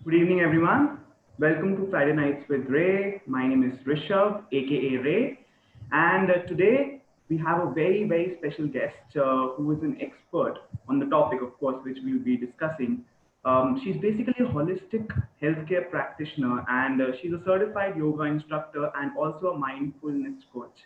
Good evening, everyone. Welcome to Friday Nights with Ray. My name is Rishabh, aka Ray, and today we have a very special guest who is an expert on the topic, of course, which we'll be discussing. She's basically a holistic healthcare practitioner, and she's a certified yoga instructor and also a mindfulness coach.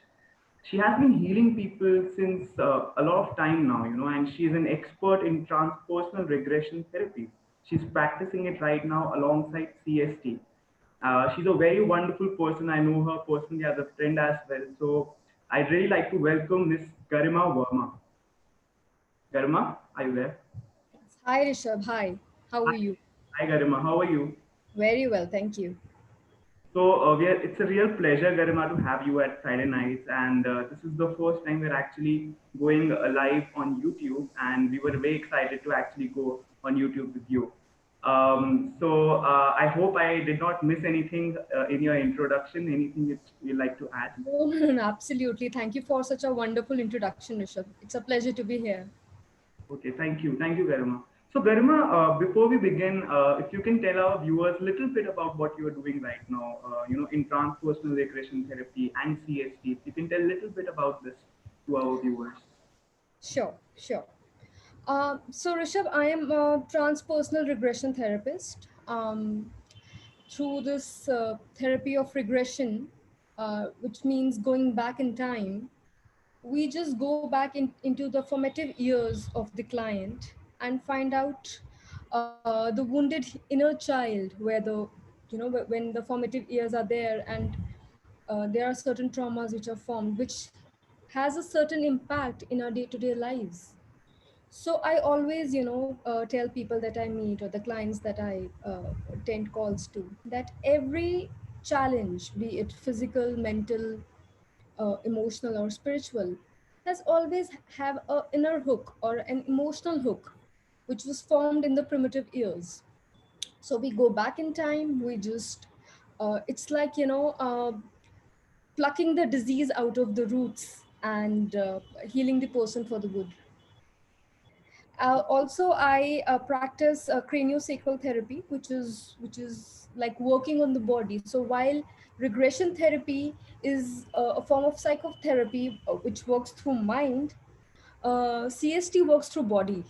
She has been healing people since a lot of time now, and she's an expert in transpersonal regression therapy. She's practicing it right now alongside CST. She's a very wonderful person. I know her personally as a friend as well. So I'd really like to welcome Miss Garima Verma. Garima, are you there? Hi Rishabh, hi. How Hi, are you? hi Garima, how are you? Very well, thank you. So it's a real pleasure, Garima, to have you at Friday nights. And this is the first time we're actually going live on YouTube, and we were very excited to actually go on YouTube with you. I hope I did not miss anything in your introduction. Anything that you'd like to add? No, absolutely. Thank you for such a wonderful introduction, Rishabh. It's a pleasure to be here. Okay, thank you, Garima. So, Garima, before we begin, if you can tell our viewers a little bit about what you are doing right now, in transpersonal regression therapy and CST, if you can tell a little bit about this to our viewers. Sure. So Rishabh, I am a transpersonal regression therapist. Through this therapy of regression, which means going back in time, we just go back into the formative years of the client and find out the wounded inner child where when the formative years are there, and there are certain traumas which are formed, which has a certain impact in our day-to-day lives. So I always tell people that I meet, or the clients that I attend calls to, that every challenge, be it physical, mental, emotional or spiritual, has always have a inner hook or an emotional hook which was formed in the primitive years. So we go back in time, we just it's like plucking the disease out of the roots and healing the person for the good. Also, I practice craniosacral therapy, which is like working on the body. So while regression therapy is a form of psychotherapy which works through mind, CST works through body.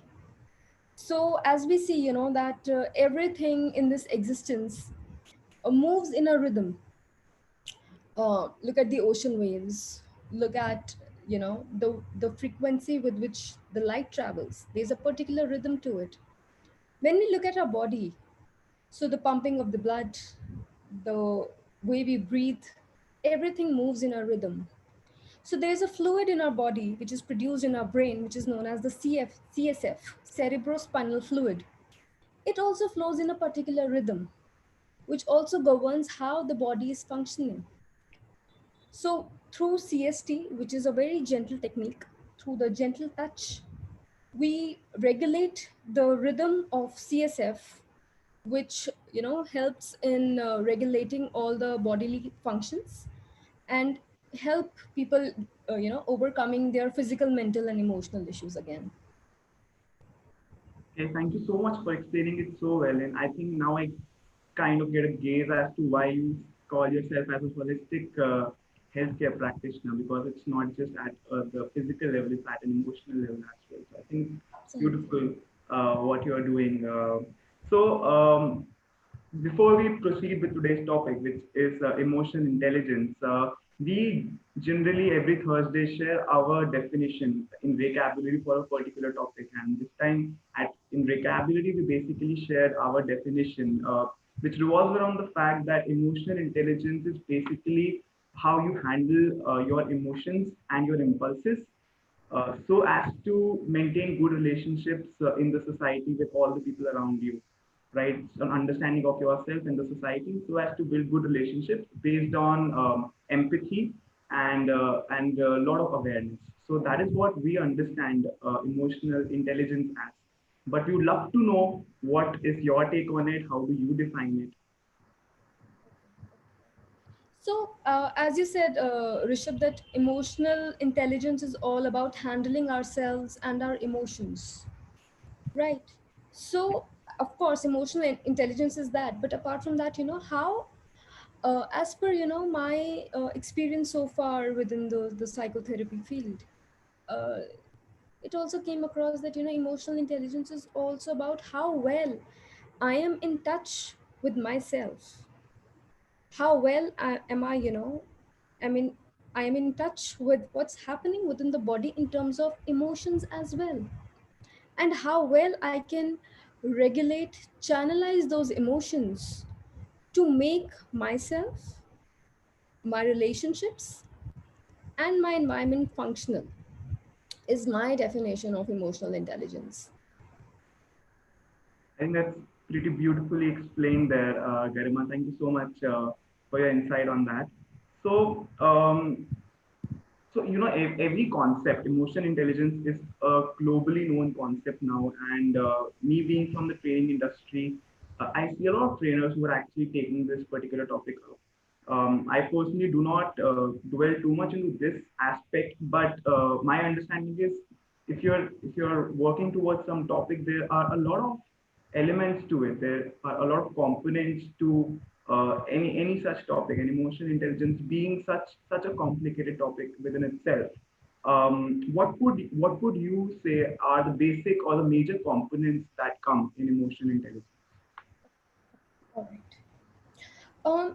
So as we see, that everything in this existence moves in a rhythm. Look at the ocean waves. Look at the frequency with which the light travels. There's a particular rhythm to it. When we look at our body, so the pumping of the blood, the way we breathe, everything moves in a rhythm. So there's a fluid in our body which is produced in our brain, which is known as the CSF, cerebrospinal fluid. It also flows in a particular rhythm, which also governs how the body is functioning. So through CST, which is a very gentle technique, through the gentle touch, we regulate the rhythm of CSF, which helps in regulating all the bodily functions and help people overcoming their physical, mental and emotional issues again. Okay, thank you so much for explaining it so well. And I think now I kind of get a gaze as to why you call yourself as a holistic healthcare practitioner, because it's not just at the physical level, it's at an emotional level as well. So I think Absolutely. beautiful what you are doing. So before we proceed with today's topic, which is emotional intelligence, we generally every Thursday share our definition in vocabulary for a particular topic. And this time, in vocabulary, we basically shared our definition, which revolves around the fact that emotional intelligence is basically how you handle your emotions and your impulses so as to maintain good relationships in the society with all the people around you, right? An understanding of yourself and the society, so as to build good relationships based on empathy and a lot of awareness. So that is what we understand emotional intelligence as. But we would love to know what is your take on it. How do you define it? So, as you said, Rishabh, that emotional intelligence is all about handling ourselves and our emotions, right? So, of course emotional intelligence is that, but apart from that, how as per my experience so far within the psychotherapy field, uh, it also came across that emotional intelligence is also about how well I am in touch with myself, how well am I, I mean, I am in touch with what's happening within the body in terms of emotions as well, and how well I can regulate, channelize those emotions to make myself, my relationships, and my environment functional, is my definition of emotional intelligence. I think that's pretty beautifully explained there, Garima. Thank you so much for your insight on that. So, every concept, emotion intelligence is a globally known concept now. And me being from the training industry, I see a lot of trainers who are actually taking this particular topic up. I personally do not dwell too much into this aspect, but my understanding is if you're working towards some topic, there are a lot of elements to it. There are a lot of components to any such topic, and emotional intelligence being such a complicated topic within itself. What would you say are the basic or the major components that come in emotional intelligence? All right.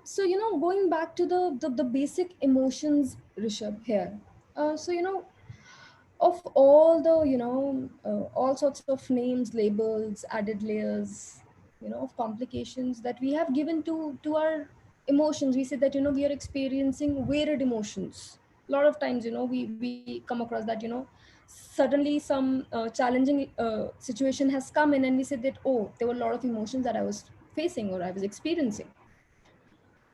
So going back to the basic emotions, Rishabh, here. So of all the all sorts of names, labels, added layers, of complications that we have given to our emotions, we say that we are experiencing varied emotions. A lot of times, we come across that suddenly some challenging situation has come in, and we say that, oh, there were a lot of emotions that I was facing or I was experiencing.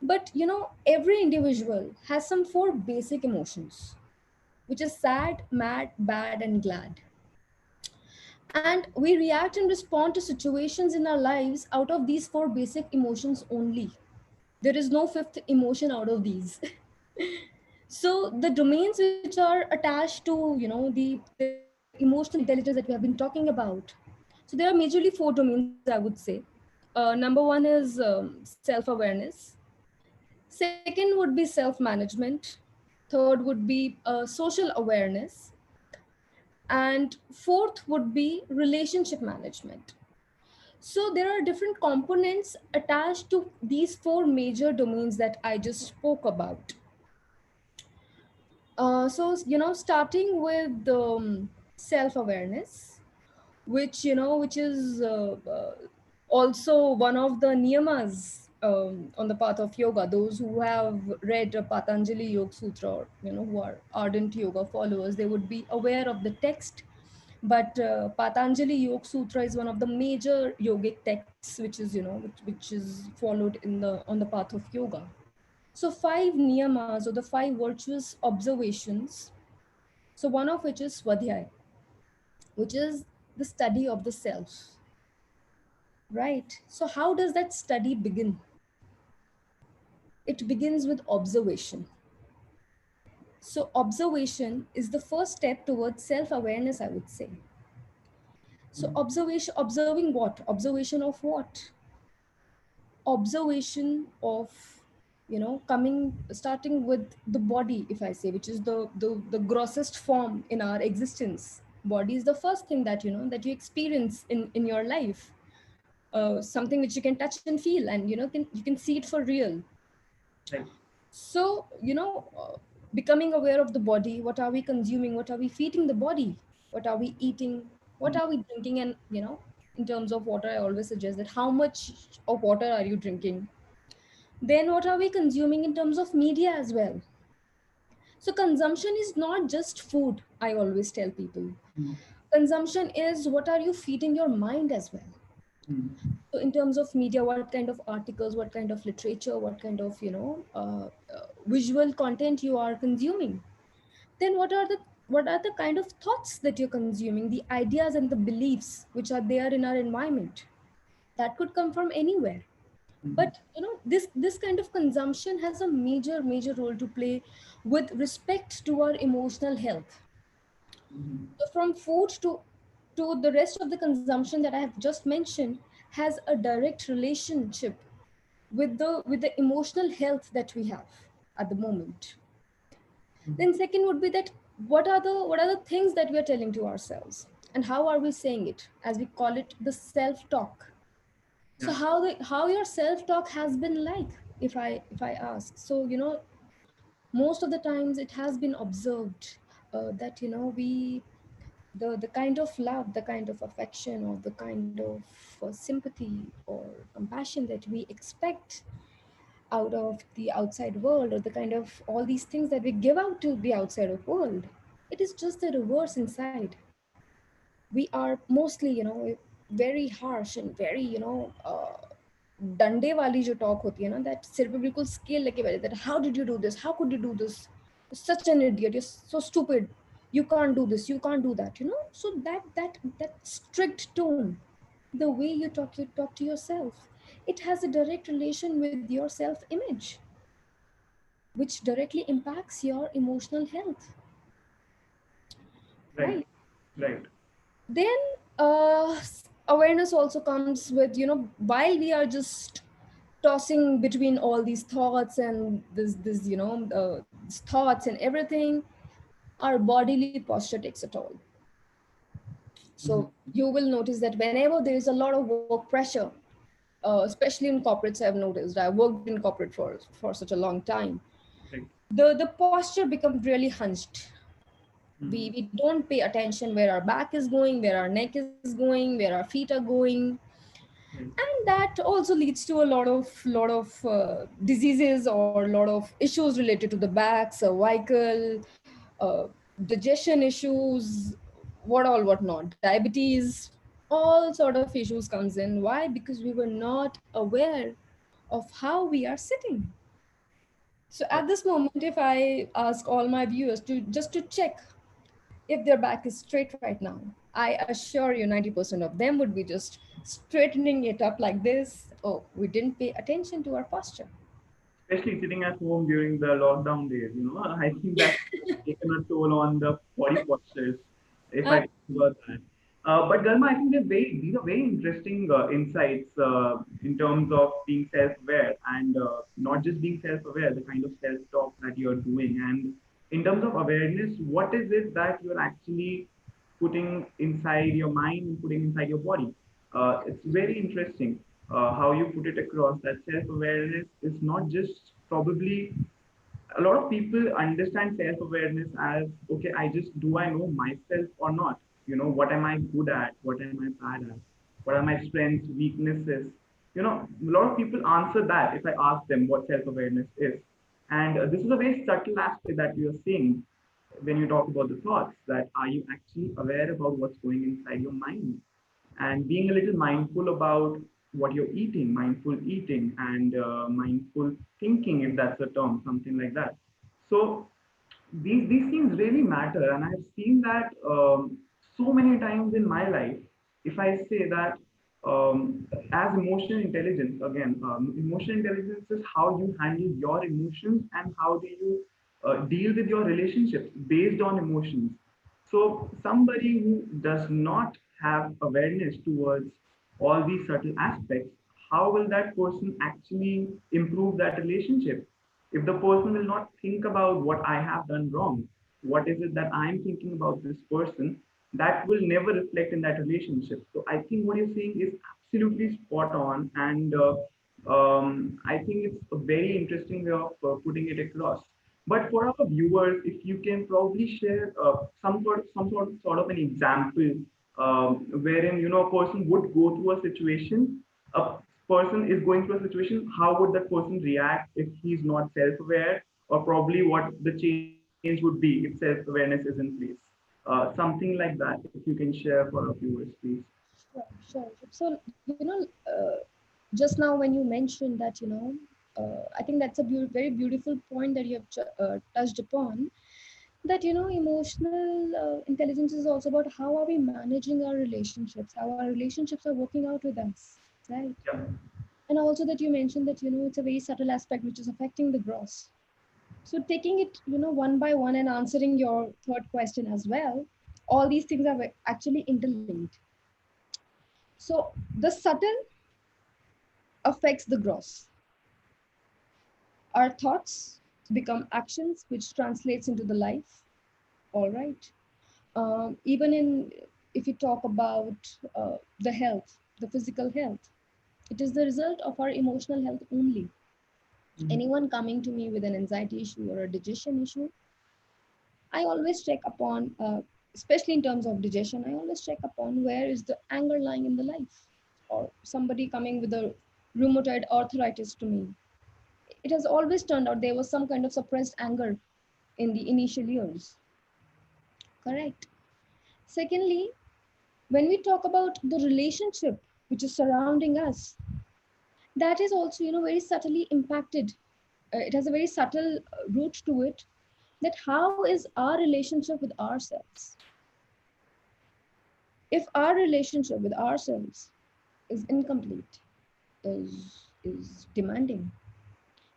But every individual has some four basic emotions, which is sad, mad, bad, and glad. And we react and respond to situations in our lives out of these four basic emotions only. There is no fifth emotion out of these. So the domains which are attached to the emotional intelligence that we have been talking about. So there are majorly four domains, I would say. Number one is self-awareness. Second would be self-management. Third would be social awareness. And fourth would be relationship management. So there are different components attached to these four major domains that I just spoke about. So starting with self-awareness, which is also one of the niyamas on the path of yoga. Those who have read Patanjali Yoga Sutra, or who are ardent yoga followers, they would be aware of the text. But Patanjali Yoga Sutra is one of the major yogic texts, which is which is followed on the path of yoga. So five niyamas, or the five virtuous observations. So one of which is swadhyay, which is the study of the self. Right. So how does that study begin? It begins with observation. So observation is the first step towards self-awareness, I would say. So observing what? Observation of what? Observation of starting with the body, if I say, which is the grossest form in our existence. Body is the first thing that that you experience in your life, something which you can touch and feel, and you can see it for real. Right. So becoming aware of the body, what are we consuming, what are we feeding the body, what are we eating, what are we drinking, and in terms of water, I always suggest that how much of water are you drinking. Then what are we consuming in terms of media as well. So consumption is not just food, I always tell people. Mm, Consumption is what are you feeding your mind as well. mm, So in terms of media, what kind of articles, what kind of literature, what kind of visual content you are consuming. Then what are the kind of thoughts that you're consuming, the ideas and the beliefs which are there in our environment. That could come from anywhere. mm, But this kind of consumption has a major role to play with respect to our emotional health. mm, So from food to the rest of the consumption that I have just mentioned has a direct relationship with the emotional health that we have at the moment. Then second would be that what are the things that we are telling to ourselves, and how are we saying it, as we call it the self talk. So Yeah. how your self talk has been like, if I ask. So most of the times it has been observed that the kind of love, the kind of affection, or the kind of sympathy or compassion that we expect out of the outside world, or the kind of all these things that we give out to the outside of world, it is just the reverse inside. We are mostly very harsh and very डंडे वाली जो talk होती है ना, that सिर पे बिल्कुल scale लेके बैठे, that how did you do this, how could you do this, such an idiot, you're so stupid, you can't do this, you can't do that, so that strict tone, the way you talk to yourself, it has a direct relation with your self image, which directly impacts your emotional health, Right. right? Right. Then awareness also comes with, while we are just tossing between all these thoughts and this these thoughts and everything, our bodily posture takes a toll. So Mhm. you will notice that whenever there is a lot of work pressure, especially in corporates, I've noticed, I worked in corporate for such a long time, Right. the posture becomes really hunched. Mhm. We don't pay attention where our back is going, where our neck is going, where our feet are going, Right. and that also leads to a lot of diseases, or a lot of issues related to the back, cervical, uh, digestion issues, what not, diabetes, all sort of issues comes in. Why? Because we were not aware of how we are sitting. So Right. at this moment, if I ask all my viewers to just to check if their back is straight right now, I assure you 90% of them would be just straightening it up like this. Oh, we didn't pay attention to our posture. Especially sitting at home during the lockdown days, I think that's taken a toll on the body postures, if I talk about that. But Garma, I think these are very interesting insights in terms of being self-aware, and not just being self-aware, the kind of self-talk that you're doing. And in terms of awareness, what is it that you're actually putting inside your mind and putting inside your body? It's very interesting how you put it across, that self-awareness is not just probably, a lot of people understand self-awareness as, okay, I know myself or not? What am I good at? What am I bad at? What are my strengths, weaknesses? A lot of people answer that if I ask them what self-awareness is. And this is a very subtle aspect that you're seeing when you talk about the thoughts, that are you actually aware about what's going inside your mind, and being a little mindful about what you're eating, mindful eating, and mindful thinking, if that's a term, something like that. So these things really matter, and I've seen that so many times in my life. If I say that, as emotional intelligence, again, emotional intelligence is how you handle your emotions and how do you deal with your relationships based on emotions. So somebody who does not have awareness towards all these subtle aspects, how will that person actually improve that relationship? If the person will not think about what I have done wrong, what is it that I'm thinking about this person, that will never reflect in that relationship. So I think what you're saying is absolutely spot on, and I think it's a very interesting way of putting it across. But for our viewers, if you can probably share some sort of an example, wherein a person would go through a situation, a person is going through a situation, how would that person react if he's not self-aware, or probably what the change would be if self-awareness is in place. Something like that, if you can share for our viewers, please. Sure. So just now when you mentioned that, I think that's a very beautiful point that you have touched upon, that emotional intelligence is also about how are we managing our relationships, how our relationships are working out with us, right? Yeah. And also that you mentioned that it's a very subtle aspect which is affecting the gross. So taking it one by one and answering your third question as well, all these things are actually interlinked. So the subtle affects the gross. Our thoughts become actions, which translates into the life. All right. Even in, if you talk about the health, the physical health, it is the result of our emotional health only. Anyone coming to me with an anxiety issue or a digestion issue, I always check upon, especially in terms of digestion, I always check upon where is the anger lying in the life. Or somebody coming with a rheumatoid arthritis to me, it has always turned out there was some kind of suppressed anger in the initial years. Correct. Secondly, when we talk about the relationship which is surrounding us, that is also, very subtly impacted. It has a very subtle root to it, that how is our relationship with ourselves. If our relationship with ourselves is incomplete, is demanding,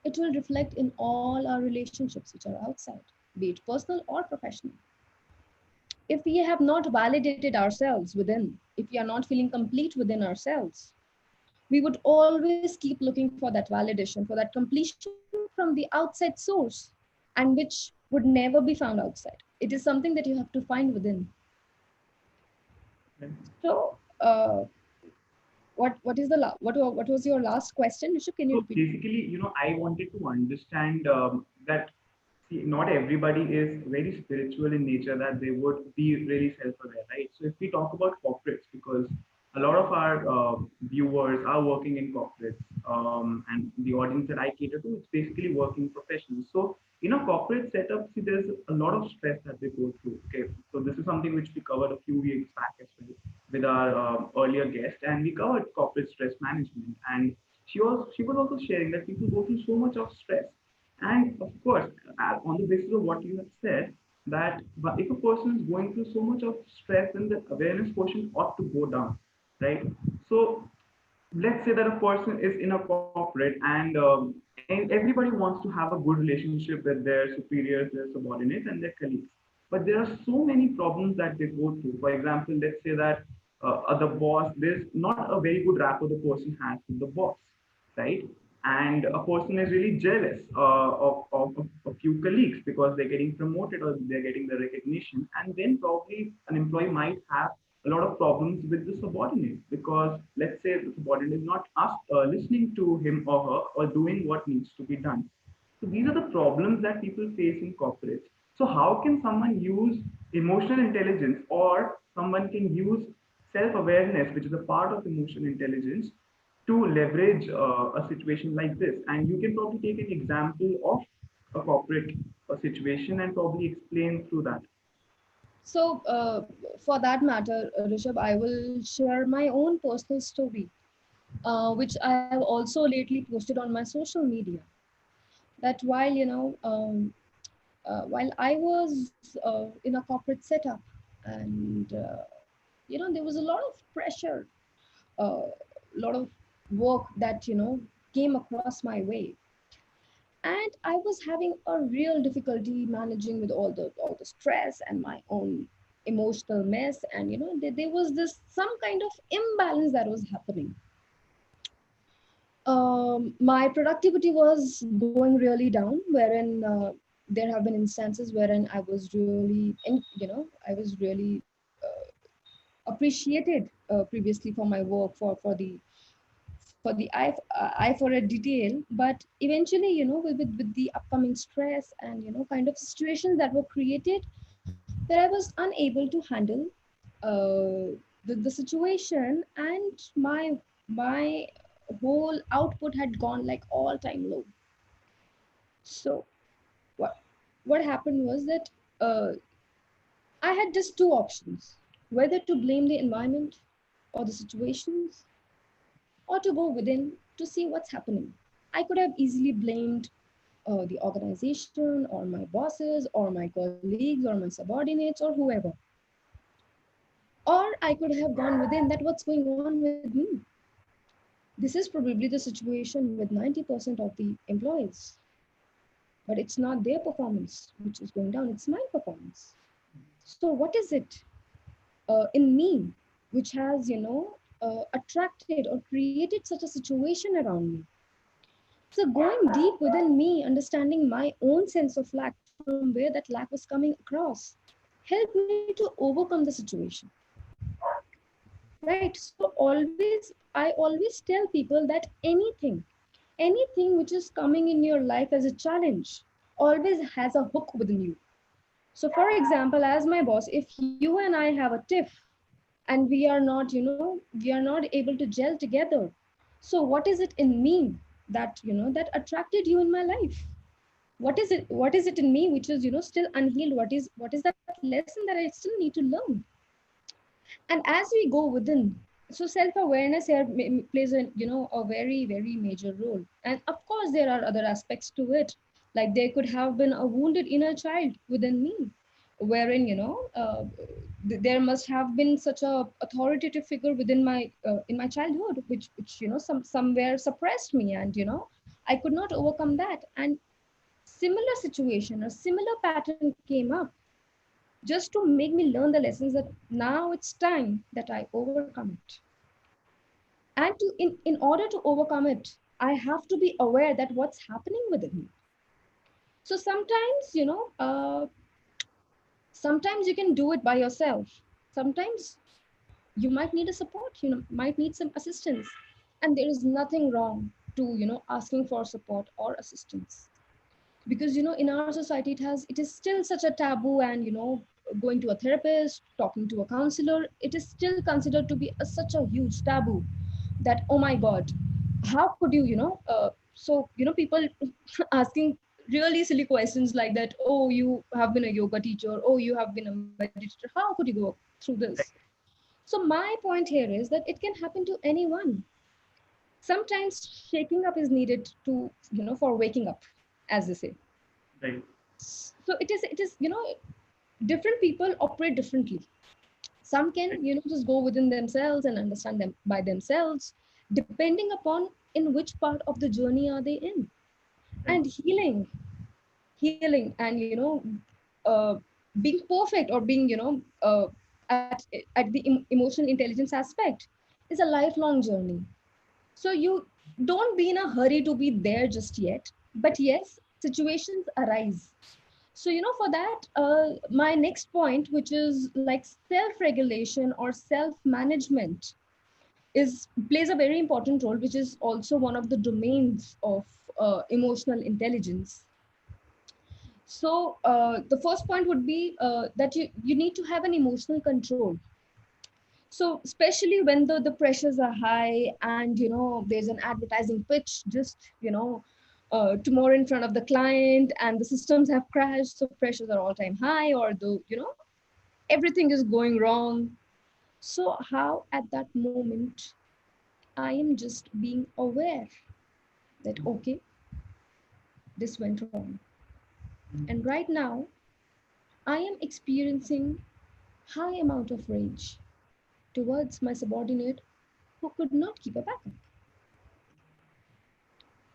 it will reflect in all our relationships which are outside, be it personal or professional. If we have not validated ourselves within, if we are not feeling complete within ourselves, we would always keep looking for that validation, for that completion from the outside source, and which would never be found outside. It is something that you have to find within. So, what was your last question, Rishabh? Can you So repeat? basically, I wanted to understand that, see, not everybody is very spiritual in nature that they would be really self-aware, right? So if we talk about corporates, because a lot of our viewers are working in corporates, and the audience that I cater to is basically working professionals. So in a corporate setup, see, there's a lot of stress that they go through. Okay, so this is something which we covered a few weeks back as well with our earlier guest, and we covered corporate stress management. And she was also sharing that people go through so much of stress. And of course, on the basis of what you have said, that if a person is going through so much of stress, then the awareness quotient ought to go down, right? So let's say that a person is in a corporate, and everybody wants to have a good relationship with their superiors, their subordinates, and their colleagues. But there are so many problems that they go through. For example, let's say that the boss, there's not a very good rapport the person has with the boss, right? And a person is really jealous of a few colleagues because they're getting promoted or they're getting the recognition. And then probably an employee might have a lot of problems with the subordinate because let's say the subordinate is not listening to him or her or doing what needs to be done. So these are the problems that people face in corporates. So how can someone use emotional intelligence, or someone can use self-awareness, which is a part of emotional intelligence, to leverage a situation like this? And you can probably take an example of a corporate situation and probably explain through that. So, for that matter, Rishabh, I will share my own personal story, which I have also lately posted on my social media. That while while I was in a corporate setup, and there was a lot of pressure, a lot of work that came across my way, and I was having a real difficulty managing with all the stress and my own emotional mess. And there was this some kind of imbalance that was happening. My productivity was going really down, wherein there have been instances wherein I was really, I was really appreciated previously for my work, for the eye for a detail. But eventually, with the upcoming stress and kind of situations that were created, that I was unable to handle the situation, and my whole output had gone like all time low. So what what happened was that uh, I had just two options: whether to blame the environment or the situations, or to go within to see what's happening. I could have easily blamed the organization or my bosses or my colleagues or my subordinates or whoever. Or I could have gone within that what's going on with me. This is probably the situation with 90% of the employees, but it's not their performance which is going down, it's my performance. So what is it in me which has attracted or created such a situation around me. So going deep within me, understanding my own sense of lack from where that lack was coming across, helped me to overcome the situation. Right. So I always tell people that anything which is coming in your life as a challenge always has a hook within you. So for example, as my boss, if you and I have a tiff and we are not able to gel together, so what is it in me that attracted you in my life? What is it in me which is still unhealed? What is that lesson that I still need to learn? And as we go within, so self awareness here plays a very major role. And of course there are other aspects to it, like there could have been a wounded inner child within me, wherein there must have been such a authoritative figure within my in my childhood, which somewhere suppressed me, and I could not overcome that, and similar situation or similar pattern came up, just to make me learn the lessons that now it's time that I overcome it. And in order to overcome it, I have to be aware that what's happening within me. So sometimes, sometimes you can do it by yourself. Sometimes you might need a support, might need some assistance. And there is nothing wrong to, asking for support or assistance. Because in our society it is still such a taboo, and going to a therapist, talking to a counselor, it is still considered to be such a huge taboo, that oh my god, how could you people asking really silly questions like that. Oh, you have been a yoga teacher, oh, you have been a meditator, how could you go through this? So my point here is that it can happen to anyone. Sometimes shaking up is needed to for waking up, as they say. Right. So it is different people operate differently. Some can just go within themselves and understand them by themselves, depending upon in which part of the journey are they in. Right. And healing and uh, being perfect, or being at the emotional intelligence aspect, is a lifelong journey. So you don't be in a hurry to be there just yet, but yes, situations arise. So for that, my next point, which is like self-regulation or self-management, is plays a very important role, which is also one of the domains of emotional intelligence. So the first point would be that you need to have an emotional control. So especially when the pressures are high, and there's an advertising pitch just tomorrow in front of the client, and the systems have crashed, so pressures are all time high, or the everything is going wrong. So how at that moment I am just being aware that okay, this went wrong, and right now I am experiencing high amount of rage towards my subordinate who could not keep a backup.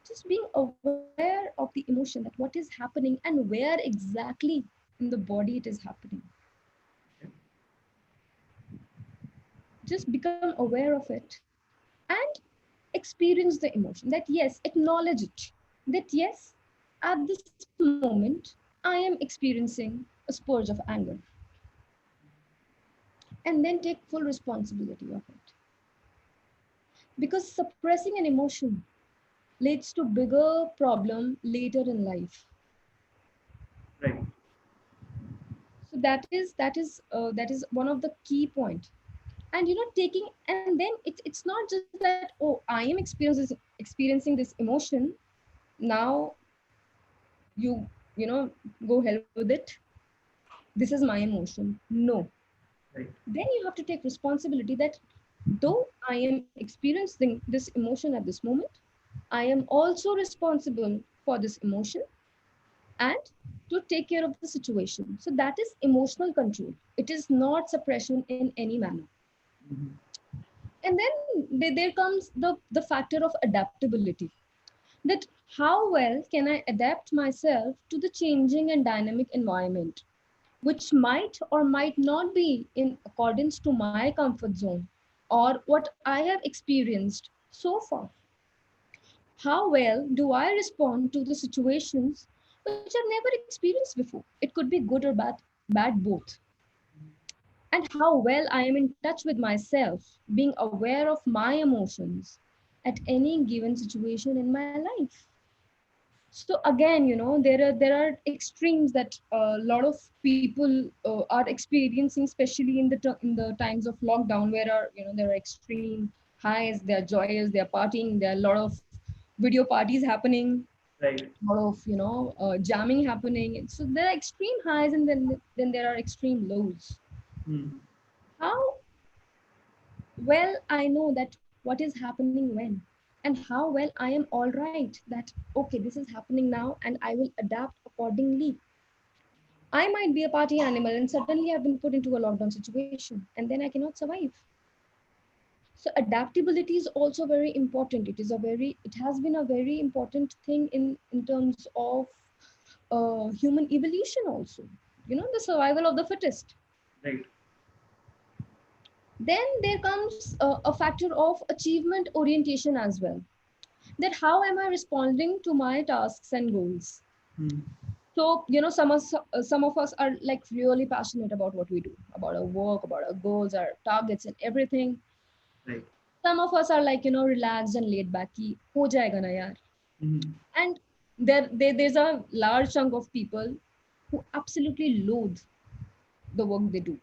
Just being aware of the emotion, that what is happening and where exactly in the body it is happening. Just become aware of it and experience the emotion. That yes, acknowledge it. That yes, at this moment I am experiencing a spurge of anger, and then take full responsibility of it. Because suppressing an emotion leads to bigger problem later in life. Right. So that is one of the key point. And taking, and then it's not just that, oh, I am experiencing this emotion, now you you know go hell with it, this is my emotion. No, Right. then you have to take responsibility that though I am experiencing this emotion at this moment, I am also responsible for this emotion, and to take care of the situation. So that is emotional control. It is not suppression in any manner. Mhm. And then there comes the factor of adaptability, that how well can I adapt myself to the changing and dynamic environment, which might or might not be in accordance to my comfort zone, or what I have experienced so far. How well do I respond to the situations which I've never experienced before? It could be good or bad both. And how well I am in touch with myself, being aware of my emotions at any given situation in my life. So again, there are extremes that a lot of people are experiencing, especially in the times of lockdown, where there are extreme highs, they are joyous, they are partying, there are a lot of video parties happening, Right. a lot of jamming happening. So there are extreme highs, and then there are extreme lows. Mm. How well I know that what is happening when, and how well I am all right that okay, this is happening now and I will adapt accordingly. I might be a party animal and suddenly I've been put into a lockdown situation and then I cannot survive. So adaptability is also very important. It has been a very important thing in terms of human evolution also. The survival of the fittest. Right. Then there comes a factor of achievement orientation as well, that how am I responding to my tasks and goals. Mm. So some of us are like really passionate about what we do, about our work, about our goals, our targets and everything. Right. Some of us are like relaxed and laid back ki ho jayega na yaar. Mm. And there's a large chunk of people who absolutely loathe the work they do.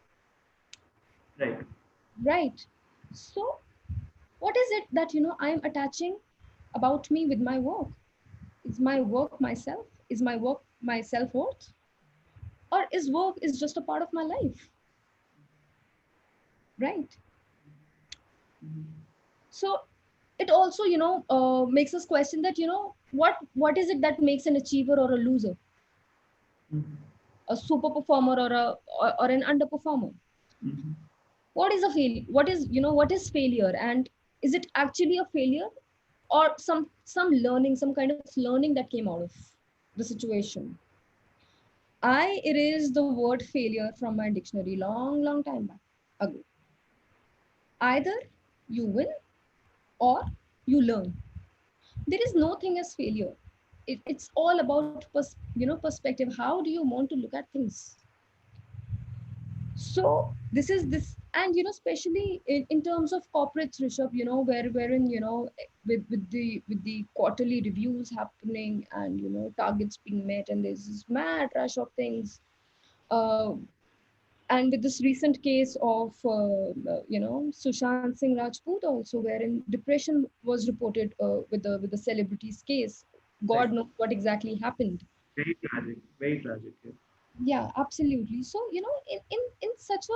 Right. Right. So what is it that I'm attaching about me with my work? Is my work myself? Is my work my self-worth? Or is work is just a part of my life? Right. Mm. So it also makes us question that what is it that makes an achiever or a loser, Mm. a super performer or an underperformer? Mm. What is a failure? What is failure, and is it actually a failure or some learning, some kind of learning that came out of the situation? I erased the word failure from my dictionary long time back ago. Either you win or you learn. There is no thing as failure. It's all about perspective. How do you want to look at things? So this is this, and especially in terms of corporates, Rishabh, wherein with the quarterly reviews happening and targets being met, and there's this mad rush of things. uh, and with this recent case of Sushant Singh Rajput also, wherein depression was reported with the celebrity's case. Right. God knows what exactly happened. Very tragic. Very tragic. Yes. Yeah, absolutely. So in such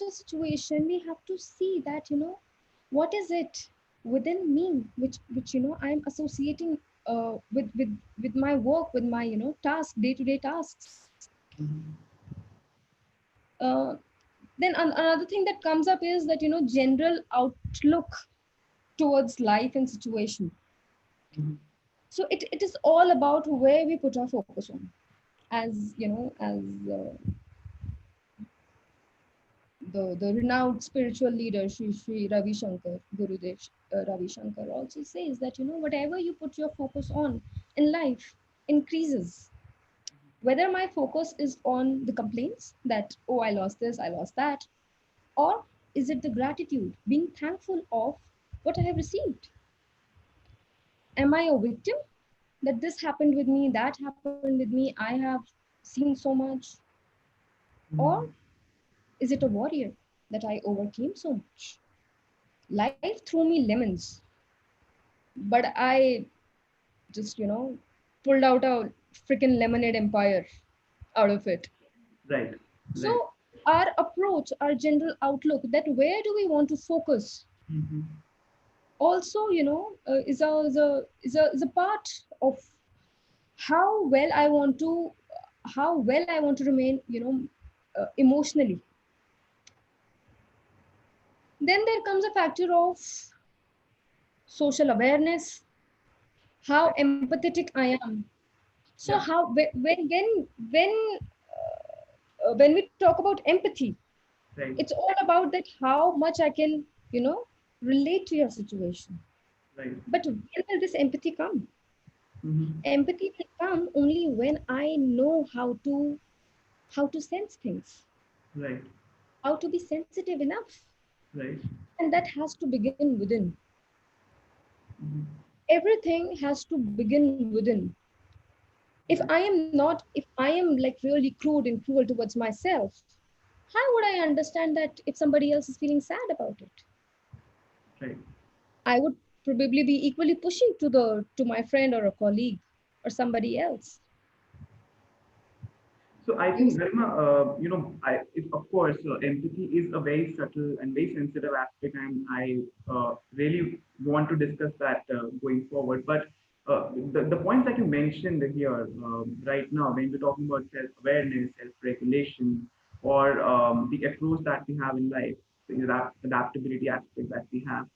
a situation, we have to see that what is it within me which I'm associating with my work, with my day-to-day tasks. Mm. uh, then another thing that comes up is that general outlook towards life and situation. Mm. So it is all about where we put our focus on, as as uh, the renowned spiritual leader Sri Ravi Shankar, Gurudev Ravi Shankar also says that whatever you put your focus on in life increases. Whether my focus is on the complaints that, oh, I lost this, I lost that, or is it the gratitude, being thankful of what I have received? Am I a victim that this happened with me, that happened with me, I have seen so much? Or Mm. is it a warrior that I overcame so much? Life threw me lemons, but I just, pulled out a freaking lemonade empire out of it. Right. Right. So, our approach, our general outlook, that where do we want to focus, Mm-hmm. also, is a part of how well I want to remain, emotionally. Then there comes a factor of social awareness, how Right. empathetic I am. So Yeah. how when we talk about empathy, Right. it's all about that how much I can. relate to your situation. Right. But where will this empathy come? Mm-hmm. Empathy will come only when I know how to sense things, Right. how to be sensitive enough. Right. And that has to begin within. Mm-hmm. Everything has to begin within. Right. If I am like really crude and cruel towards myself, how would I understand that if somebody else is feeling sad about it? Right. I would probably be equally pushing to my friend or a colleague or somebody else. So I You think, Garima, of course, empathy is a very subtle and very sensitive aspect, and I really want to discuss that going forward. But the points that you mentioned here right now, when we're talking about self-awareness, self-regulation, or the approach that we have in life, the adaptability aspect that we have.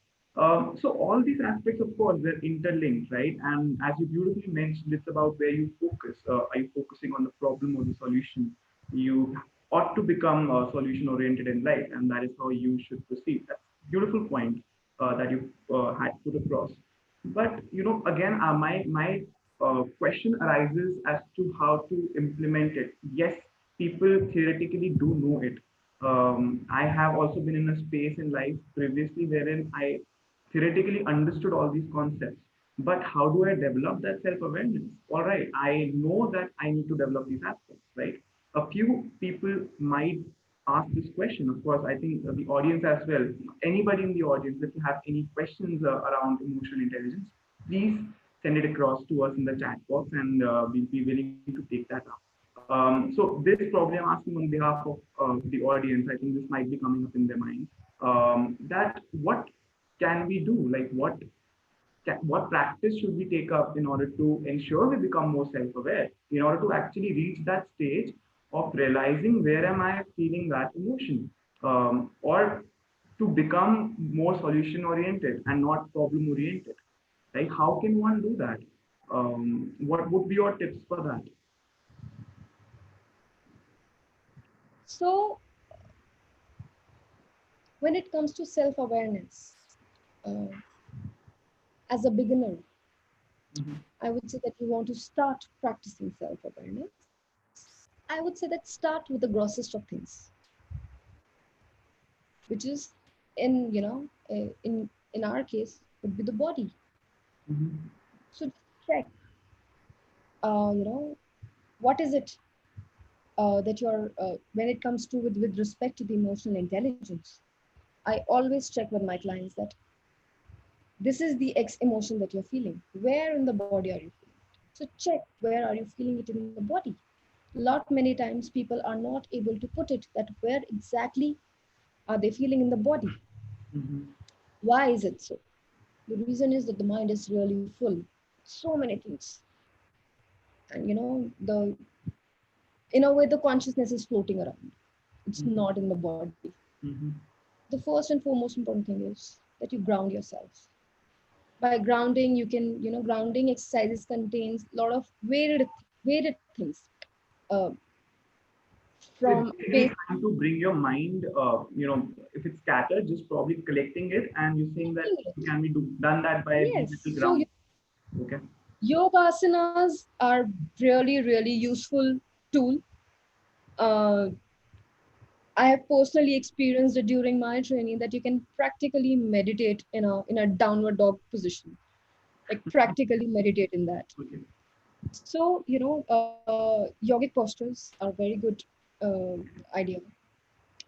So all these aspects, of course, they're interlinked, right? And as you beautifully mentioned, it's about where you focus. Are you focusing on the problem or the solution? You ought to become solution oriented in life, and that is how you should proceed. That's a beautiful point that you had put across. But again, my question arises as to how to implement it. Yes, people theoretically do know it. I have also been in a space in life previously wherein I theoretically understood all these concepts. But how do I develop that self awareness? All right, I know that I need to develop these aspects, right? A few people might ask this question. Of course, I think the audience as well, anybody in the audience, if you have any questions around emotional intelligence, please send it across to us in the chat box and we'll be willing to take that up. So this probably I'm asking on behalf of the audience. I think this might be coming up in their mind. That what can we do? Like what practice should we take up in order to ensure we become more self-aware? In order to actually reach that stage of realizing where am I feeling that emotion, or to become more solution-oriented and not problem-oriented. Like how can one do that? What would be your tips for that? So when it comes to self-awareness, uh, as a beginner, Mm-hmm. I would say that you want to start practicing self-awareness. I would say that start with the grossest of things, which is in our case would be the body. Mm-hmm. So just check, what is it that you're when it comes to with respect to the emotional intelligence. I always check with my clients that this is the X emotion that you're feeling. Where in the body are you feeling it? So check where are you feeling it in the body. Lot many times people are not able to put it that where exactly are they feeling in the body. Mm-hmm. Why is it so? The reason is that the mind is really full. So many things. And the in a way the consciousness is floating around. It's Mm-hmm. not in the body. Mm-hmm. The first and foremost important thing is that you ground yourself. By grounding, you can, grounding exercises contains a lot of varied things. Uh, So it's from basically basic trying to bring your mind, if it's scattered, just probably collecting it, and you're saying that can be done that by being yes. little So ground. Okay. yoga asanas are really, really useful tool. Uh, I have personally experienced it during my training that you can practically meditate in a downward dog position, like practically meditate in that. Okay. So yogic postures are very good idea.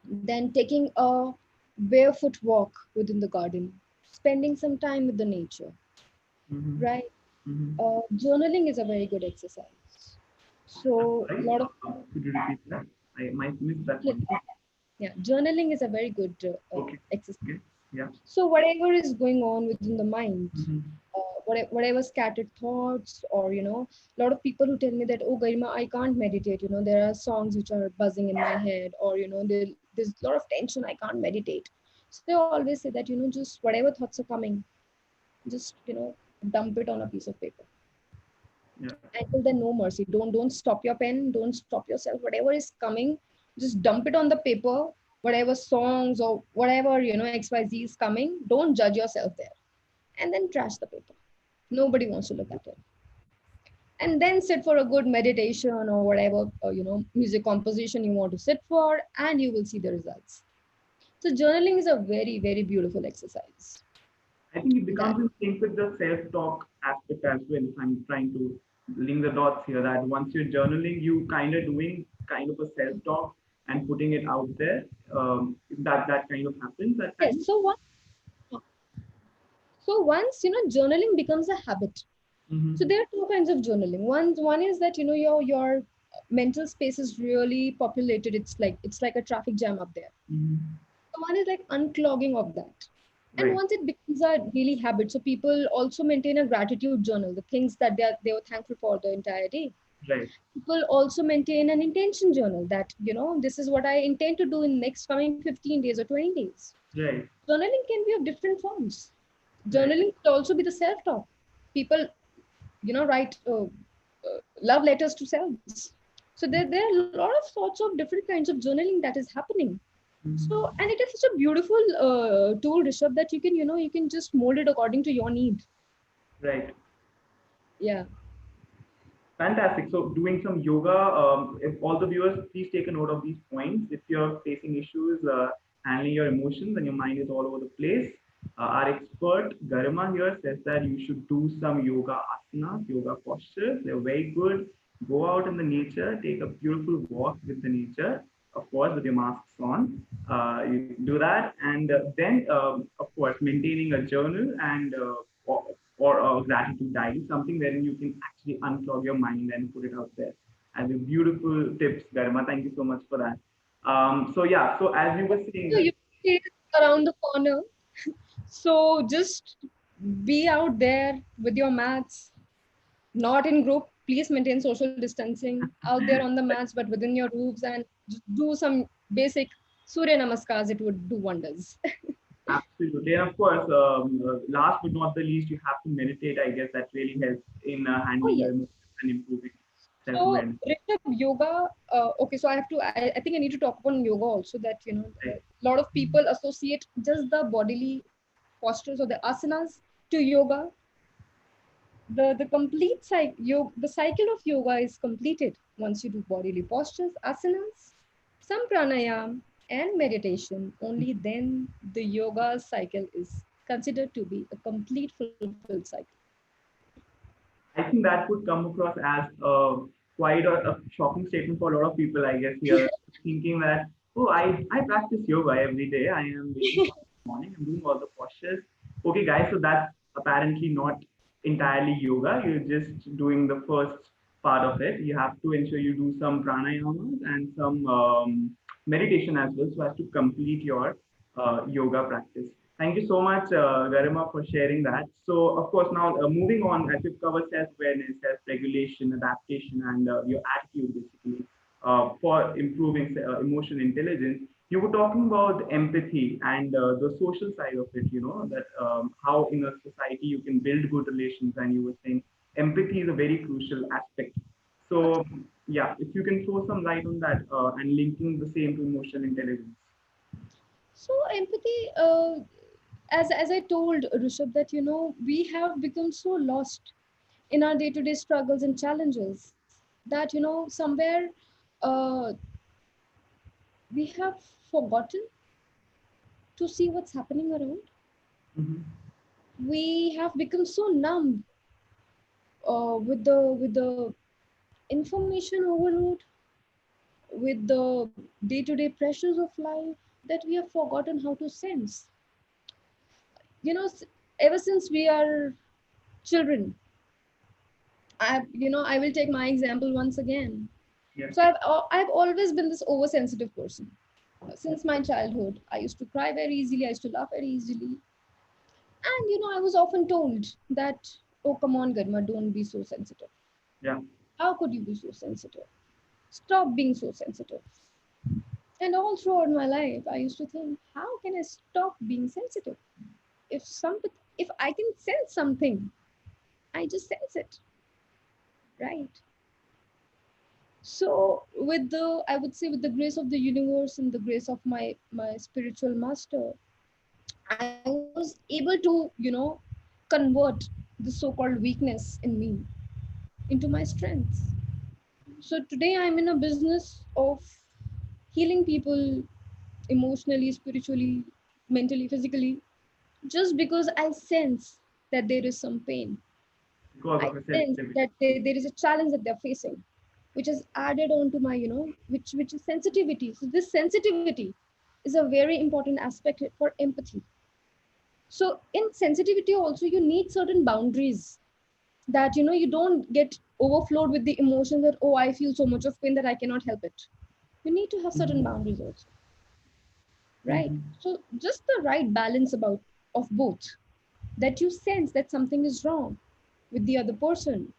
Then taking a barefoot walk within the garden, spending some time with the nature, Mm-hmm. right? Mm-hmm. Journaling is a very good exercise. So a Sorry, lot of could you repeat that? I might miss that one. yeah, journaling is a very good Okay. exercise. Okay. Yeah. So whatever is going on within the mind, Mm-hmm. whatever scattered thoughts, or a lot of people who tell me that, oh Garima, I can't meditate. There are songs which are buzzing in my head, or there's a lot of tension, I can't meditate. So I always say that just whatever thoughts are coming, just dump it on a piece of paper. Yeah. Until then, no mercy. Don't stop your pen. Don't stop yourself. Whatever is coming, just dump it on the paper. whatever songs or whatever, XYZ is coming, don't judge yourself there. And then trash the paper. Nobody wants to look at it. And then sit for a good meditation or whatever, music composition you want to sit for, and you will see the results. So journaling is a very, very beautiful exercise. I think it That becomes in sync with the self-talk aspect as well. If I'm trying to link the dots here, that once you're journaling, you kind of doing kind of a self-talk and putting it out there. That kind of happens at yes. times. So once journaling becomes a habit. So Mm-hmm. there are two kinds of journaling. One is that your mental space is really populated. It's like a traffic jam up there. Mm-hmm. So one is like unclogging of that. And Right, once it becomes a daily habit, so people also maintain a gratitude journal, the things that they were thankful for the entire day. right, People also maintain an intention journal that, this is what I intend to do in next coming 15 days or 20 days. right, Journaling can be of different forms. right. Journaling could also be the self-talk. People, write love letters to selves. So there are a lot of sorts of different kinds of journaling that is happening. So, Mm-hmm. and it is such a beautiful tool, Rishabh, that you can just mold it according to your need. Right. Yeah. Fantastic. So, doing some yoga. If all the viewers, please take a note of these points. If you're facing issues handling your emotions and your mind is all over the place, our expert Garima here says that you should do some yoga asanas, yoga postures. They're very good. Go out in the nature, take a beautiful walk with the nature, of course, with your masks on. You do that, and then, of course, maintaining a journal and or a gratitude diary, something wherein you can actually unclog your mind and put it out there. As a beautiful tips, Garima. Thank you so much for that. So yeah, so as you were saying So that, you see it around the corner. So just be out there with your mats, not in group. Please maintain social distancing out there on the mats, but within your roofs, and just do some basic Surya Namaskars. It would do wonders. absolutely, and of course, last but not the least, you have to meditate. I guess that really helps in Oh, handling your yes. emotions and improving So, self-awareness. Rishabh, yoga. Okay, so I think I need to talk about yoga also. That Right. a lot of people associate just the bodily postures or the asanas to yoga. The complete the cycle of yoga is completed once you do bodily postures, asanas, some pranayam, and meditation. Only then the yoga cycle is considered to be a complete fulfilled cycle. I think that would come across as quite a shocking statement for a lot of people, I guess, here, thinking that, oh, I practice yoga every day. I am waking up in the morning, I'm doing all the postures. Okay, guys, so that's apparently not entirely yoga. You're just doing the first part of it. You have to ensure you do some pranayamas and some meditation as well, so as to complete your yoga practice. Thank you so much, Garima, for sharing that. So, of course, now moving on, as we've covered self-awareness, self-regulation, adaptation, and your attitude, basically, for improving emotional intelligence, you were talking about empathy and the social side of it, that how in a society you can build good relations, and you were saying empathy is a very crucial aspect. So, yeah, if you can throw some light on that and linking the same to emotional intelligence. So empathy, as I told Rishabh, that we have become so lost in our day-to-day struggles and challenges that somewhere uh, we have forgotten to see what's happening around. Mhm. We have become so numb with the information overload, with the day-to-day pressures of life, that we have forgotten how to sense. Ever since we are children, I will take my example once again. Yeah. So I've always been this oversensitive person since my childhood. I used to cry very easily. I used to laugh very easily, and I was often told that, "Oh, come on, Garma, don't be so sensitive. Yeah. How could you be so sensitive? Stop being so sensitive." And all throughout my life, I used to think, how can I stop being sensitive? If if I can sense something, I just sense it, right? So with the, I would say, with the grace of the universe and the grace of my spiritual master, I was able to, convert the so-called weakness in me into my strengths. So today I'm in a business of healing people emotionally, spiritually, mentally, physically, just because I sense that there is some pain. because I of a sense sensitivity. that there is a challenge that they're facing, which is added on to my, which is sensitivity. So this sensitivity is a very important aspect for empathy. So in sensitivity also you need certain boundaries, that you don't get overflowed with the emotion that, oh, I feel so much of pain that I cannot help it. You need to have certain Mhm. boundaries also, right? Mhm. So just the right balance about of both, that you sense that something is wrong with the other person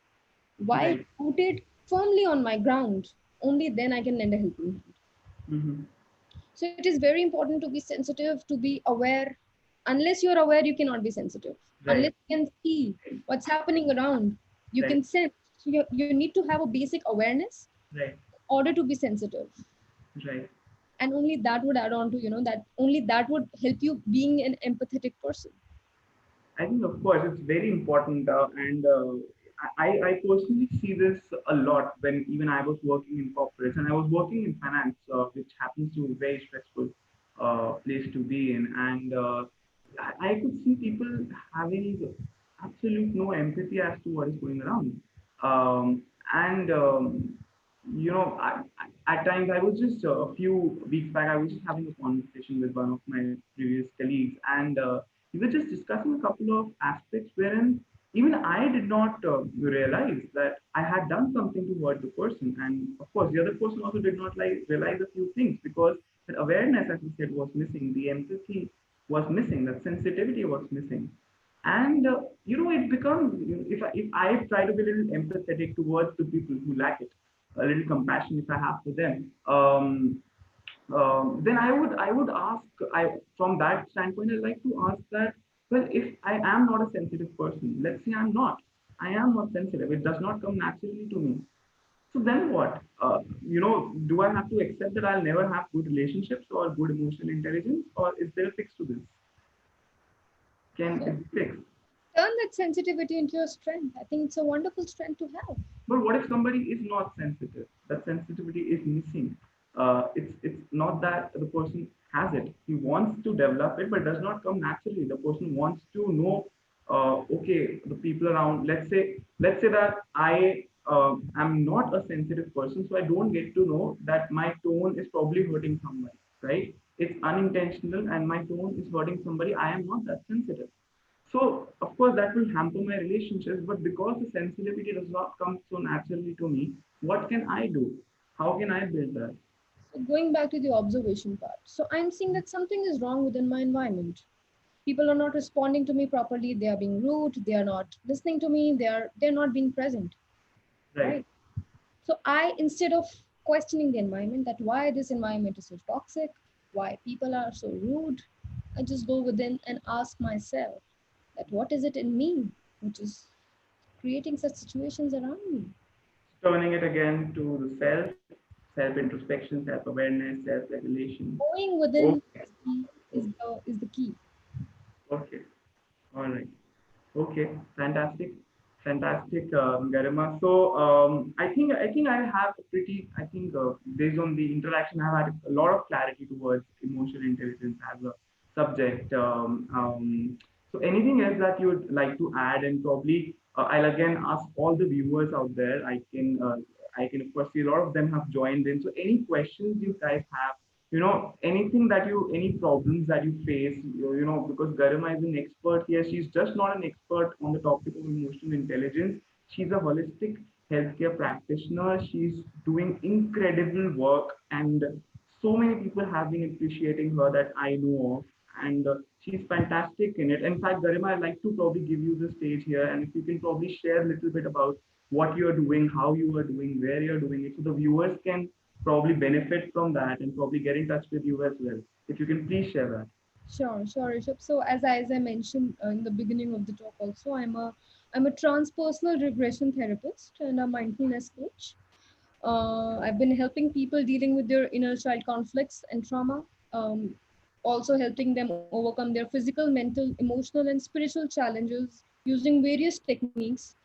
while Right. rooted firmly on my ground, only then I can lend a helping hand. Mhm. So it is very important to be sensitive, to be aware. Unless you're aware, you cannot be sensitive. Unless Right. you can see what's happening around, you Right. can sense. So you need to have a basic awareness Right. in order to be sensitive. Right. And only that would add on to, that only that would help you being an empathetic person. I think, of course, it's very important, and I personally see this a lot when even I was working in corporates and I was working in finance, which happens to be a very stressful place to be in, and I could see people having absolute no empathy as to what is going around, and at times I was just a few weeks back, I was just having a conversation with one of my previous colleagues, and we were just discussing a couple of aspects wherein even I did not realize that I had done something to hurt the person, and of course, the other person also did not like realize a few things because that awareness, as you said, was missing, the empathy was missing, that sensitivity was missing, and it becomes if I try to be a little empathetic towards the people who lack it, a little compassion if I have for them, then I would ask, I from that standpoint I'd like to ask that, well, if I am not a sensitive person, let's say I am not sensitive, it does not come naturally to me. So then what? Do I have to accept that I'll never have good relationships or good emotional intelligence, or is there a fix to this? Can So it be fixed? turn that sensitivity into your strength. I think it's a wonderful strength to have. But what if somebody is not sensitive? That sensitivity is missing. It's not that the person has it. He wants to develop it, but does not come naturally. The person wants to know. Okay, the people around. Let's say that I am not a sensitive person, so I don't get to know that my tone is probably hurting somebody. Right? It's unintentional, and my tone is hurting somebody. I am not that sensitive. So, of course, that will hamper my relationships, but because the sensitivity does not come so naturally to me, what can I do? How can I build that? So going back to the observation part. So I'm seeing that something is wrong within my environment. People are not responding to me properly. They are being rude. They are not listening to me. They're not being present. Right. Right. So I, instead of questioning the environment, that why this environment is so toxic, why people are so rude, I just go within and ask myself that what is it in me which is creating such situations around me. Turning it again to the self introspection, self awareness, self regulation. Going within Okay. is the key. Okay. All right. Okay, fantastic, fantastic, Garima. So I think I have a pretty, I think based on the interaction, I've had a lot of clarity towards emotional intelligence as a subject. So anything else that you would like to add, and probably I'll again ask all the viewers out there. I can of course see a lot of them have joined in. So any questions you guys have, anything that any problems that you face, because Garima is an expert here. She's just not an expert on the topic of emotional intelligence. She's a holistic healthcare practitioner. She's doing incredible work, and so many people have been appreciating her that I know of, and she's fantastic in it. In fact, Garima, I'd like to probably give you the stage here, and if you can probably share a little bit about what you're doing, how you are doing, where you're doing it, so the viewers can probably benefit from that and probably get in touch with you as well. If you can please share that. Sure, Rishabh. So as I mentioned in the beginning of the talk, also I'm a transpersonal regression therapist and a mindfulness coach. I've been helping people dealing with their inner child conflicts and trauma, um, also helping them overcome their physical, mental, emotional, and spiritual challenges using various techniques,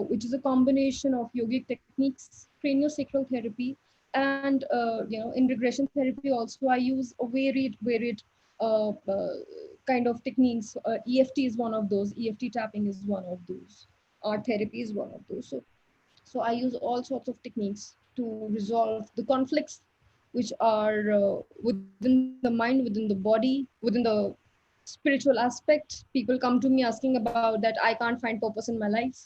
which is a combination of yogic techniques, craniosacral therapy, and in regression therapy also I use a varied kind of techniques. EFT is one of those. EFT tapping is one of those. Art therapy is one of those. So I use all sorts of techniques to resolve the conflicts which are within the mind, within the body, within the spiritual aspect. People come to me asking about that I can't find purpose in my life.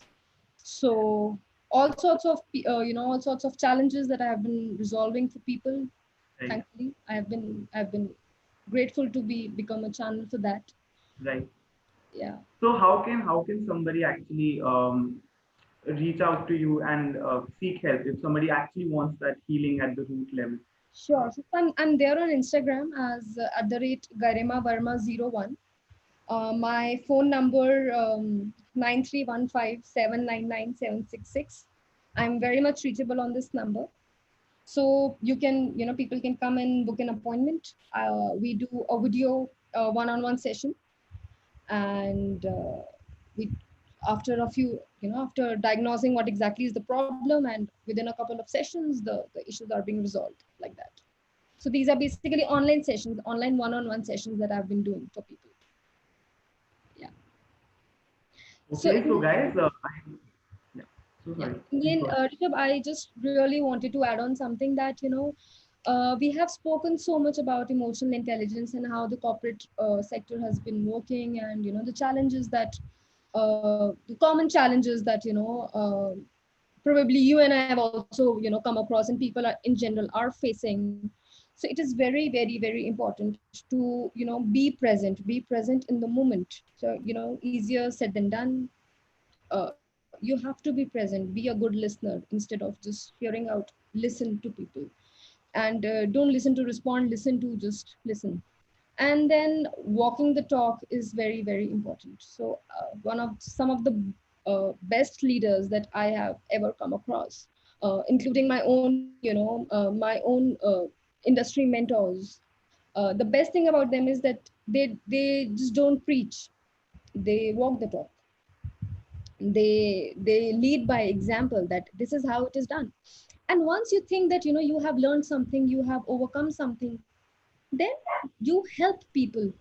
So all sorts of all sorts of challenges that I have been resolving for people. Right. Thankfully, I've been grateful to be become a channel for that. Right. Yeah. So how can somebody actually reach out to you and seek help if somebody actually wants that healing at the root level? Sure. So I'm there on Instagram as at the rate Garima Verma 01. My phone number 9315799766. I'm very much reachable on this number. So people can come and book an appointment. We do a video one-on-one session, and we after a few after diagnosing what exactly is the problem, and within a couple of sessions the issues are being resolved like that. So these are basically online sessions, online one-on-one sessions that I've been doing for people. Yeah. So Okay, so in guys, yeah. So Yeah, sorry. Please again, go ahead. Rishabh, I just really wanted to add on something that, we have spoken so much about emotional intelligence and how the corporate sector has been working, and, the challenges that, the common challenges that, probably you and I have also, come across, and people are in general are facing. So it is very, very, very important to, be present in the moment. So, easier said than done. You have to be present, be a good listener instead of just hearing out. Listen to people, and don't listen to respond, listen to just listen. And then walking the talk is very, very important. So one of some of the best leaders that I have ever come across, including my own industry mentors. The best thing about them is that they just don't preach, they walk the talk. They lead by example, that this is how it is done. And once you think that you have learned something, you have overcome something, then you help people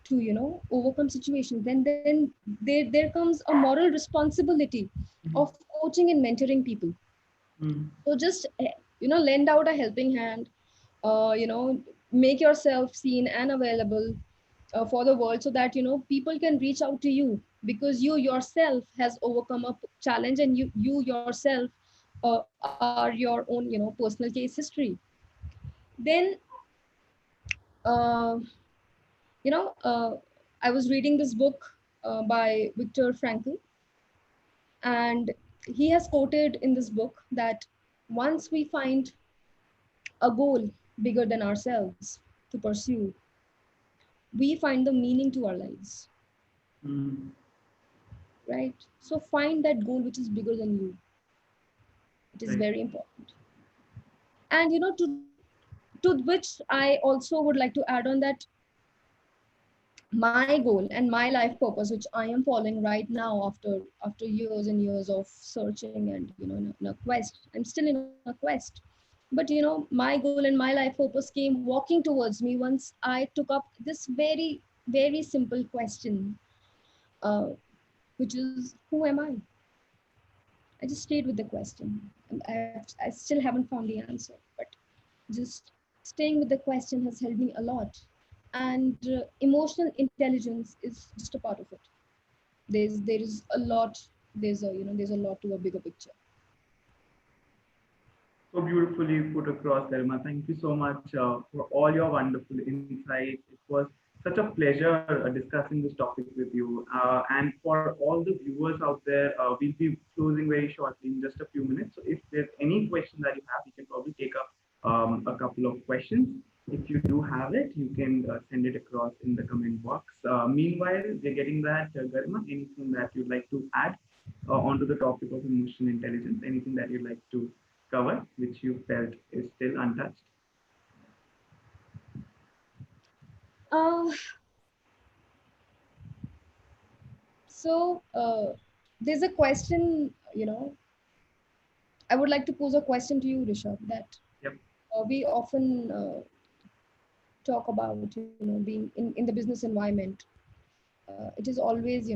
to overcome situations. Then there comes a moral responsibility Mhm. of coaching and mentoring people. Mm. So just lend out a helping hand, make yourself seen and available for the world, so that people can reach out to you, because you yourself has overcome a challenge, and you yourself are your own personal case history. Then uh, you know uh, I was reading this book by Viktor Frankl, and he has quoted in this book that once we find a goal bigger than ourselves to pursue, we find the meaning to our lives, Mm. right? So find that goal which is bigger than you. It is Right. very important. And to which I also would like to add on that my goal and my life purpose, which I am following right now after years and years of searching, and in a quest. I'm still in a quest. But my goal and my life purpose came walking towards me once I took up this very, very simple question, uh, which is, who am I? I just stayed with the question, and I still haven't found the answer. But just staying with the question has helped me a lot. And emotional intelligence is just a part of it. There is a lot. There's a lot to a bigger picture. So beautifully put across, Dharma. Thank you so much for all your wonderful insights. It was such a pleasure discussing this topic with you. And for all the viewers out there, we'll be closing very shortly in just a few minutes. So if there's any question that you have, you can probably take up a couple of questions. If you do have it, you can send it across in the comment box. Meanwhile, we're getting that, Garima, anything that you'd like to add onto the topic of emotional intelligence? Anything that you'd like to cover, which you felt is still untouched? Uh, there's a question, I would like to pose a question to you, Rishabh, that Yep. we often talk about, being in the business environment. It is always,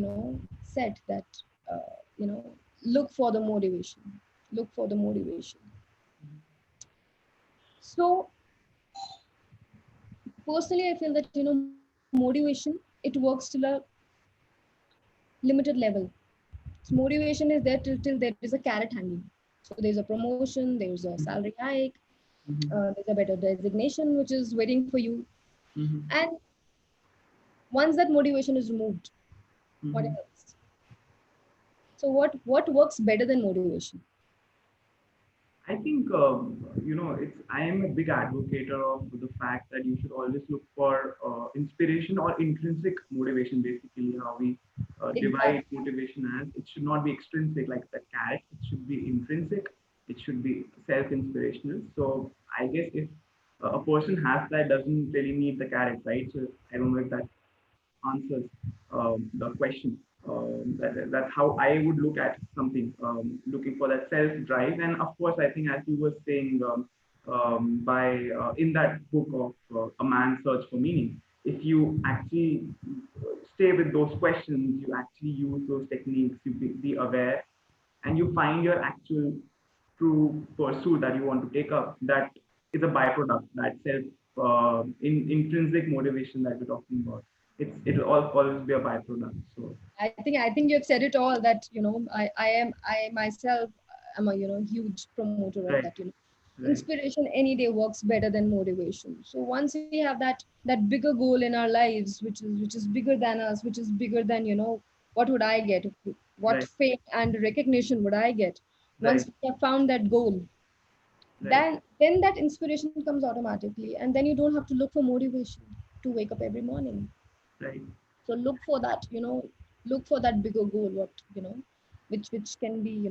said that, look for the motivation, look for the motivation. So personally, I feel that, motivation, it works till a limited level. So motivation is there till there is a carrot hanging. So there's a promotion, there's a salary hike, Mm-hmm. there's a better designation which is waiting for you. Mm-hmm. And once that motivation is removed, what Mm-hmm. else? So what works better than motivation? I think it's. I am a big advocate of the fact that you should always look for inspiration or intrinsic motivation. Basically, how we divide Exactly. motivation as it should not be extrinsic like the carrot. It should be intrinsic. It should be self-inspirational. So I guess if a person has that, doesn't really need the carrot, right? So I don't know if that answers the question. That's how I would look at something, looking for that self drive. And of course, I think as you were saying, by in that book of A Man's Search for Meaning, if you actually stay with those questions, you actually use those techniques, you be aware, and you find your actual true pursuit that you want to take up, that is a byproduct, that self intrinsic motivation that we're talking about. It'll all always be a byproduct. So I think you've said it all, that I myself am a huge promoter of right, that. right, Inspiration any day works better than motivation. So once we have that bigger goal in our lives, which is bigger than us, which is bigger than, what would I get, what right, fame and recognition would I get. Once right, we have found that goal, right, then that inspiration comes automatically, and then you don't have to look for motivation to wake up every morning. right. So look for that, look for that bigger goal, what, which can be,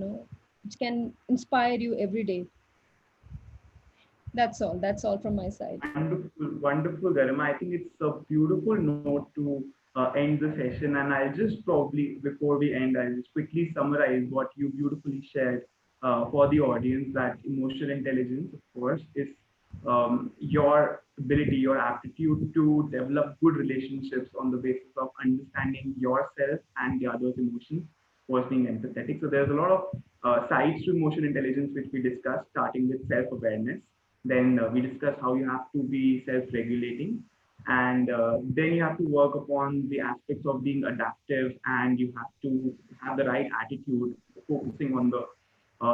which can inspire you every day. That's all from my side. Wonderful, wonderful, Garima. I think it's a beautiful note to end the session. And I'll just probably, before we end, I'll just quickly summarize what you beautifully shared for the audience. That emotional intelligence, of course, is your ability, your aptitude to develop good relationships on the basis of understanding yourself and the other's emotions, was being empathetic. So there's a lot of sides to emotional intelligence, which we discussed, starting with self-awareness. Then we discussed how you have to be self-regulating, and then you have to work upon the aspects of being adaptive, and you have to have the right attitude, focusing on the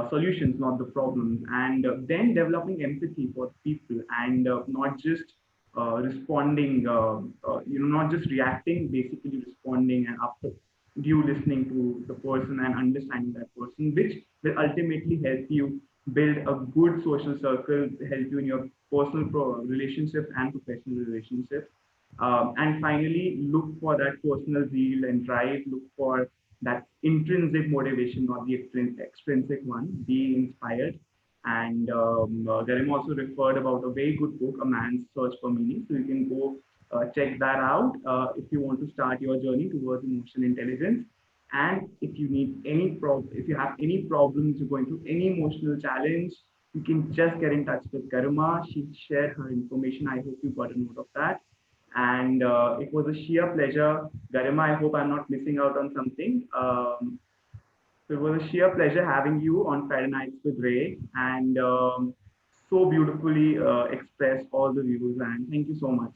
solutions, not the problems, and then developing empathy for people, and not just responding, not just reacting, basically responding, and after you listening to the person and understanding that person, which will ultimately help you build a good social circle, help you in your personal relationships and professional relationships. And finally, look for that personal zeal and drive. Look for that intrinsic motivation, not the extrinsic one. Be inspired. And Garima also referred about a very good book, A Man's Search for Meaning. So you can go check that out if you want to start your journey towards emotional intelligence. And if you need if you have any problems, you're going through any emotional challenge, you can just get in touch with Garima. She shared her information. I hope you got a note of that. And it was a sheer pleasure. Garima, I hope I'm not missing out on something. So it was a sheer pleasure having you on Friday Nights with Ray, and so beautifully expressed all the views. And thank you so much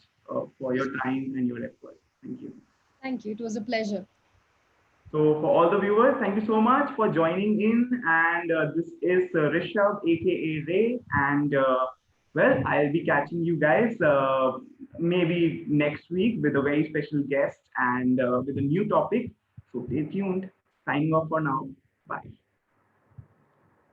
for your time and your effort. Thank you. Thank you, it was a pleasure. So for all the viewers, thank you so much for joining in. And this is Rishabh, aka Ray. And well, I'll be catching you guys maybe next week with a very special guest and with a new topic. So stay tuned. Signing off for now. Bye.